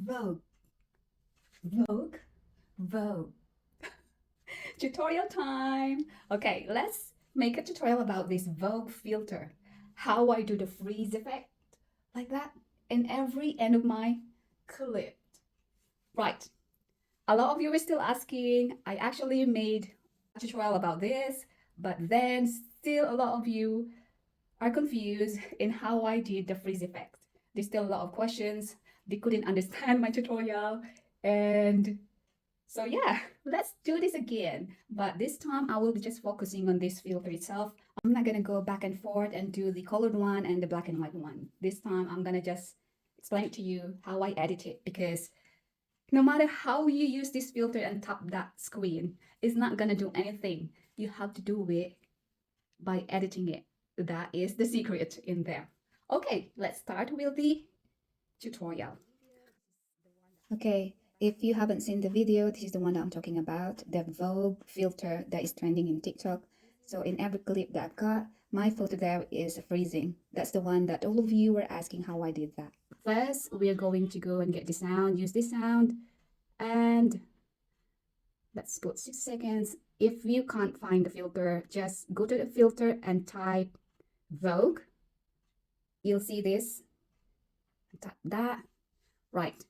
Vogue, Vogue, Vogue. Tutorial time. Okay, let's make a tutorial about this Vogue filter. How I do the freeze effect like that in every end of my clip. Right. A lot of you are still asking. I actually made a tutorial about this, but then still a lot of you are confused in how I did the freeze effect. There's still a lot of questions. They couldn't understand my tutorial. And so yeah, let's do this again. But this time I will be just focusing on this filter itself. I'm not gonna go back and forth and do the colored one and the black and white one. This time I'm gonna just explain to you how I edit it, because no matter how you use this filter and tap that screen, it's not gonna do anything. You have to do it by editing it. That is the secret in there. Okay, let's start with the tutorial. Okay, if you haven't seen the video, this is the one that I'm talking about, the Vogue filter that is trending in TikTok. So in every clip that I've got, my photo there is freezing. That's the one that all of you were asking how I did that. First, we're going to go and get the sound, use this sound, and let's put 6 seconds. If you can't find the filter, just go to the filter and type Vogue. You'll see this. Tap that. Right.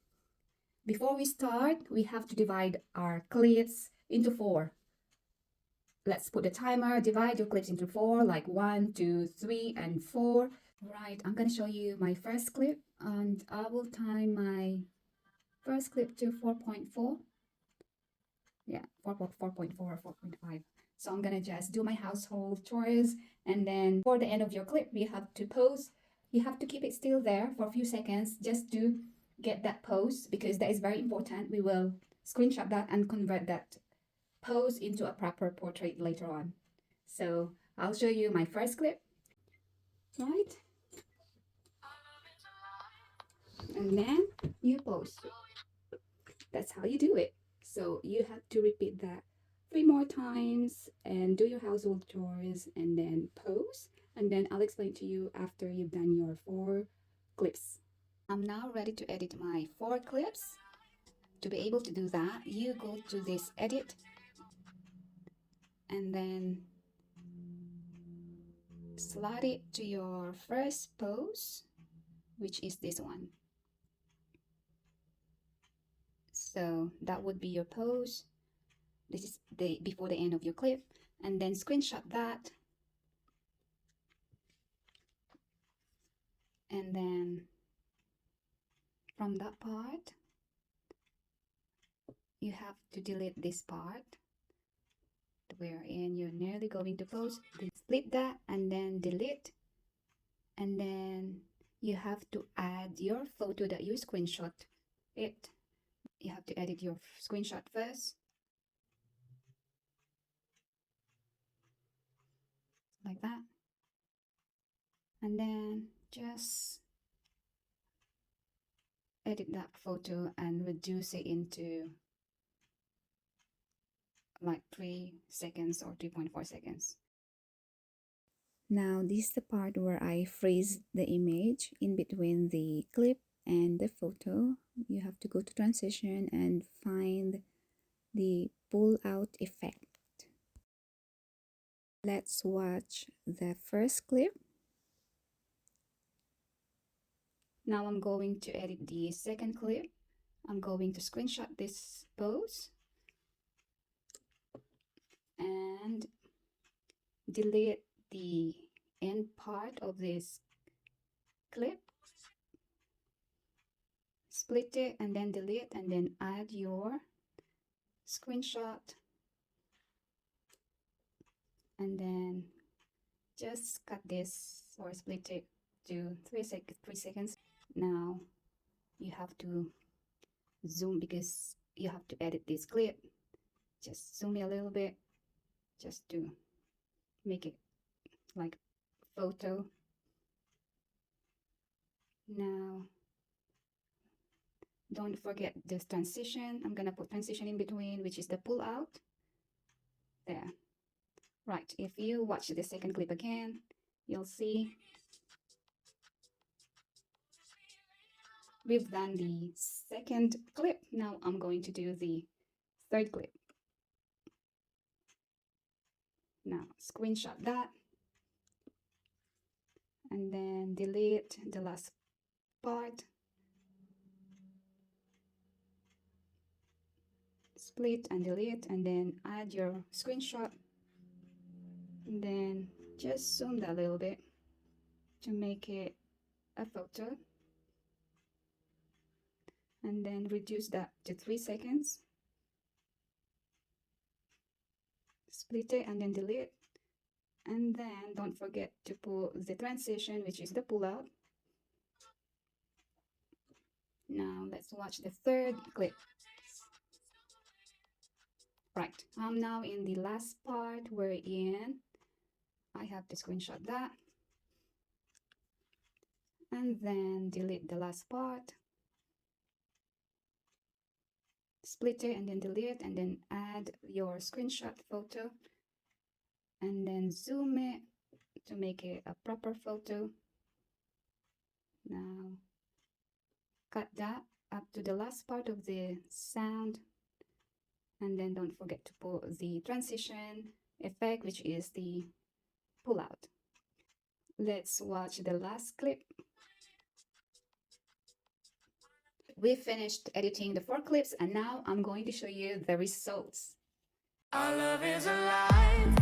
Before we start, we have to divide our clips into 4. Let's put the timer, divide your clips into 4, like 1, 2, 3, and 4. Right, I'm going to show you my first clip, and I will time my first clip to 4.4. Yeah, 4.4 or 4.5. So I'm going to just do my household chores, and then for the end of your clip, you have to pause. You have to keep it still there for a few seconds just to get that pose, because that is very important. We will screenshot that and convert that pose into a proper portrait later on. So I'll show you my first clip, right? And then you pose. That's how you do it. So you have to repeat that 3 more times and do your household chores and then pose. And then I'll explain to you after you've done your 4 clips. I'm now ready to edit my 4 clips. To be able to do that, you go to this edit and then slide it to your first pose, which is this one. So that would be your pose. This is the before the end of your clip, and then screenshot that, and then from that part you have to delete this part wherein you're nearly going to pose. Then split that and then delete, and then you have to add your photo that you screenshot it. You have to edit your screenshot first, like that, and then just edit that photo and reduce it into like 3 seconds or 3.4 seconds. Now this is the part where I freeze the image in between the clip and the photo. You have to go to transition and find the pull out effect. Let's watch the first clip. Now I'm going to edit the second clip. I'm going to screenshot this pose and delete the end part of this clip, split it and then delete, and then add your screenshot, and then just cut this or split it to 3 seconds. Now you have to zoom because you have to edit this clip. Just zoom it a little bit just to make it like photo. Now don't forget this transition. I'm gonna put transition in between, which is the pull out there. Right, if you watch the second clip again, you'll see We've done the second clip. Now I'm going to do the third clip. Now screenshot that and then delete the last part. Split and delete and then add your screenshot. And then just zoom that a little bit to make it a photo. And then reduce that to 3 seconds. Split it and then delete. And then don't forget to put the transition, which is the pullout. Now let's watch the third clip. Right, I'm now in the last part wherein I have to screenshot that. And then delete the last part. Split it and then delete and then add your screenshot photo. And then zoom it to make it a proper photo. Now cut that up to the last part of the sound. And then don't forget to put the transition effect, which is the pullout. Let's watch the last clip. We finished editing the 4 clips and now I'm going to show you the results. Our love is alive.